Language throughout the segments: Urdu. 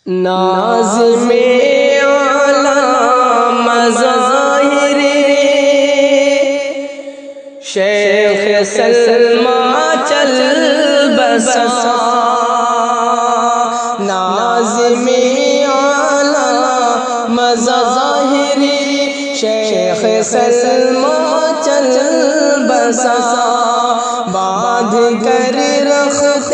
ناز میں اعلیٰ مظاہر شیخ سلمیٰ چل بسا، ناز میں اعلیٰ مظاہر شیخ سلمیٰ چل بسا، باندھ کر رخت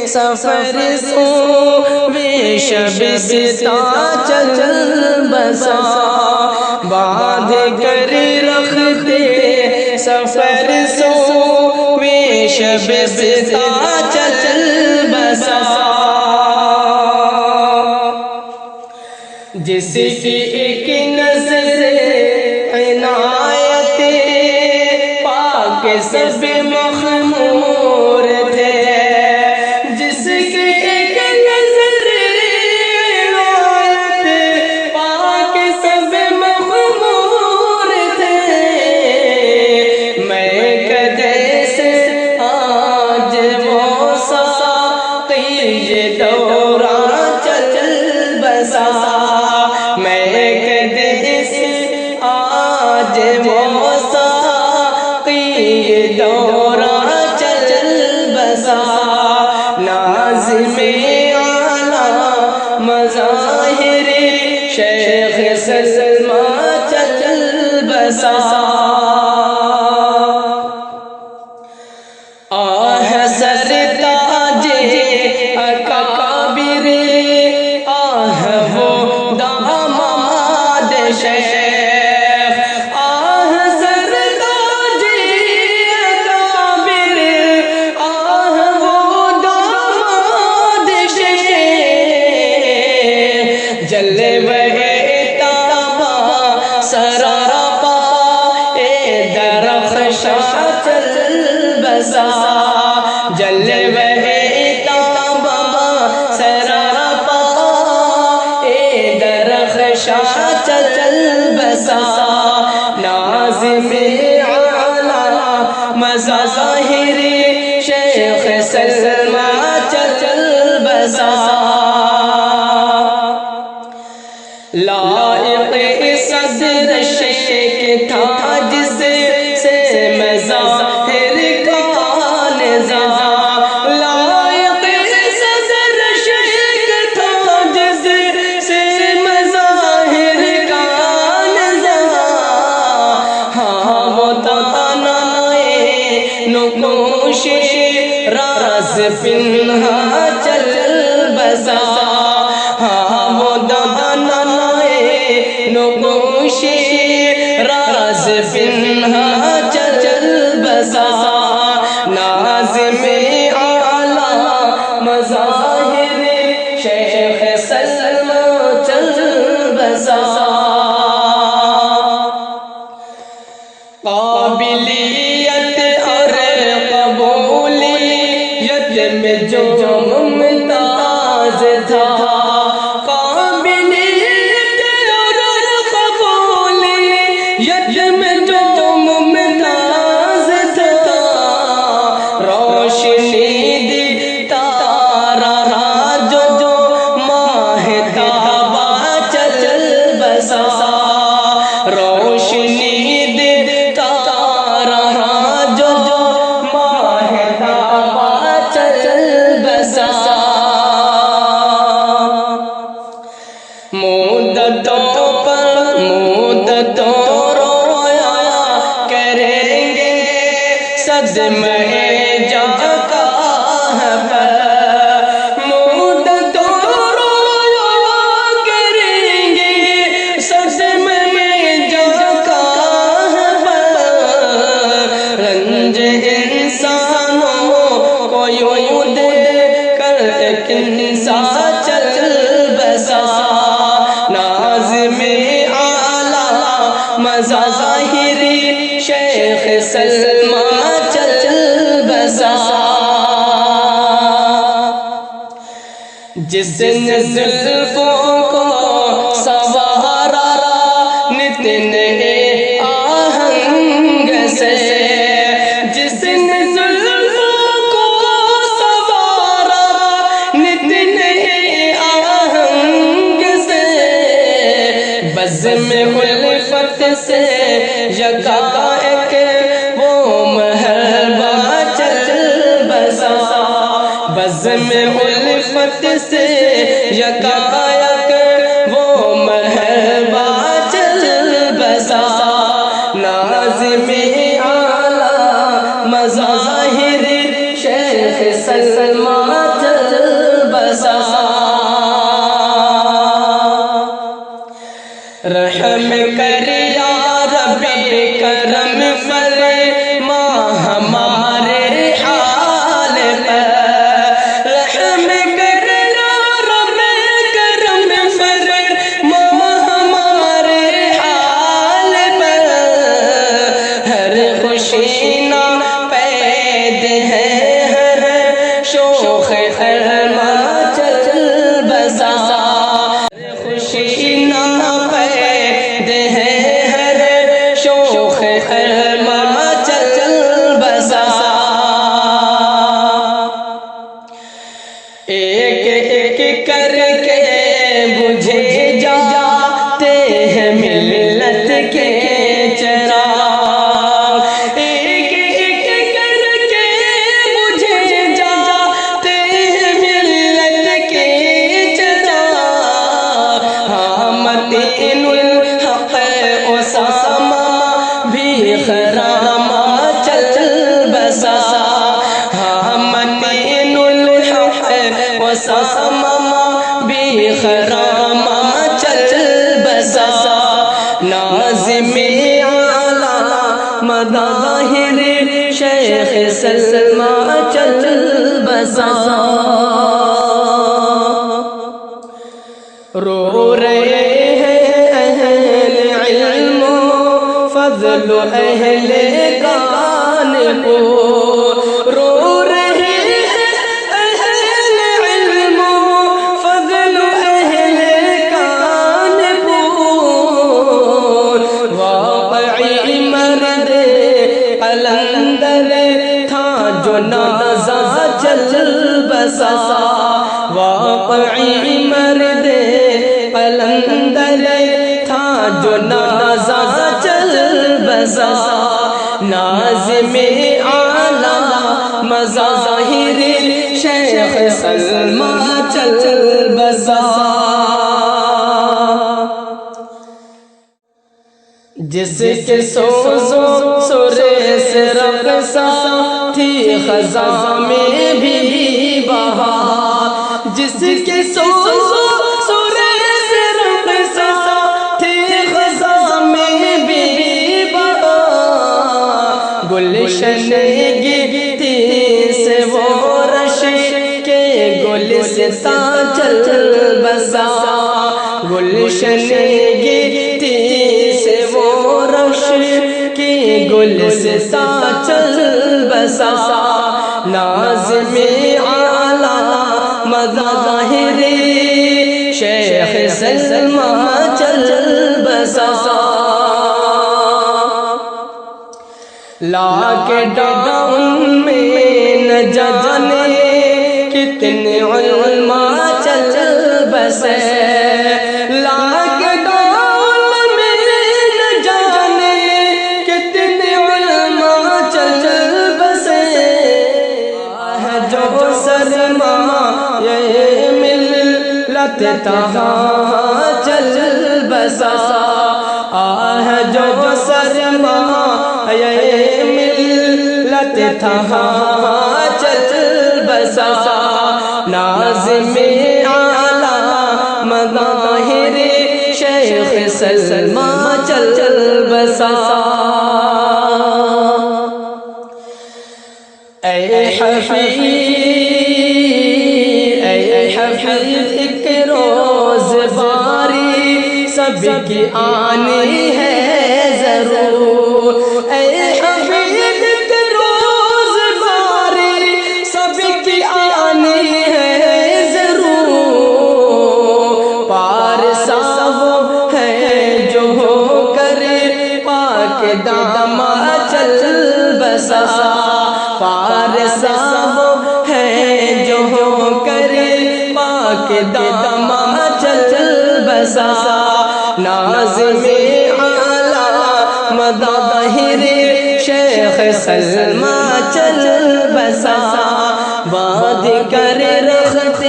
سفر سوے شبستہ چل بسا، باندھ کر رخت سفر سوے شبستہ چل بسا، جس کی ایک نظر عنایت پاک سب مخمور تھے، جس کی ایک نظر عنایت پاک سب مخمور تھے، میں کدے سے آج وہ ساقی دوران چل بسا، میں کدے سے آج وہ ساقی دوران چل بسا، ناز میں اعلیٰ مظاہر شیخ سلمیٰ چل بسا، آہ سر تاج اکابر آہ وہ داماد شیخ، آہ سر تاج اکابر آہ وہ داماد شیخ، جلوہ تابہ سراپا درخشاں چل بسا، جلوہ تابہ سراپا درخشاں چل بسا، ناز میں اعلیٰ مظاہر شیخ سلمیٰ چل بسا، لائق صدر شیخ تھا جس سے مظاہر کا نظام، لائق صدر شیخ تھا جس سے مظاہر کا نظام، ہاں وہ تانائے نقوش راز پنہا چل بسا، ہاں وہ نقوش راز پنہا چل بسا، ناز میں اعلیٰ مظاہر شیخ سلمیٰ چل بسا، قابلیت اور قبولیت میں جو ممتاز تھا، میں جو ممتاز تھا، روشنی دیتا رہا جو ماہ تابہ چل بسا، روشنی دیتا رہا جو ماہ تابہ چل بسا، مدتوں پر مدتوں صدمہ جا کا پر مدتوں رویا کریں گے، صدمہ جا کا پر رنج انسانوں کو یوں دے کر ایک انسان چل بسا، ناز میں اعلیٰ مظاہر شیخ سلمیٰ چل بسا، جس نے زلفوں کو سوارا نتن آہنگ سے، جس نے زلفوں کو سوارا نتن آہنگ بزم الفت سے یکایک وہ محبا چل بسا، بزم الفت سے یکایک وہ محبا چل بسا، ناظم اعلیٰ مظاہر شیخ سلمیٰ چل بسا، رحم کر یا رب کرم فرما ہمارے حال پر، رحم کر یا رب کرم فرما ہمارے حال پر، ہر خوشی نہ پید ہے ہر شوخ ارما چل بسا، خوشی نہ ایک ایک کر کے بجھے جاتے ہیں ملت کے چراغ، ایک ایک کر کے بجھے جاتے ہیں ملت کے چراغ، ہاں متین الحق اسامہ بھی خراما چل بسا، ہاں متین اسامہ بھی خراما چل بسا، ناظم اعلیٰ مظاہر شیخ سلمیٰ چل بسا، رو رہے ہیں اہل علم و فضل اہل کانپور، رو رہے ہیں اہل علم و فضل اہل کانپور، واقعی مرد قلندر تھا جو نازا چل بسا، واقعی مرد قلندر تھا جو نازا چل بسا، ناظم اعلیٰ مظاہر شیخ سلمیٰ چل بسا، جس کے سوز و سرے سے رقصہ تھی خزاں میں بھی بہار، جس کے سوز و سرے سے رقصہ تھی خزاں میں بھی بہار، گلشن گیتی سے وہ رش کے گلستاں چل بسا، گلشن گیتی سے وہ رش کے گلستاں چل بسا، ناظم اعلیٰ مظاہر شیخ سلمیٰ چل بسا، لاک ڈاؤن میں نہ جانے کتنے علماء چل بسے، لاک ڈاؤن میں نہ جانے کتنے علماء چل بسے، جو سرمایہ ملت تہاں چل بسا، جو سرمایہ ملت تہاں چل بسا، ناظم اعلیٰ مظاہر شیخ سلمیٰ چل بسا، اے حفیظ ایک روز باری سب کی آنی ہے ضرور، اے حفیظ ایک روز باری سب کی آنی ہے ضرور، پارسا وہ ہے جو ہو کر پاک دامہ چل بسا، پارسا وہ ہے جو ہو کر پاک دامہ چل بسا، ناظم اعلی مظاہر شیخ سلمی چل بسا باد کر رخت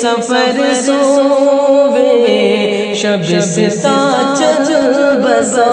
سفر سوے شب ستا چل بسا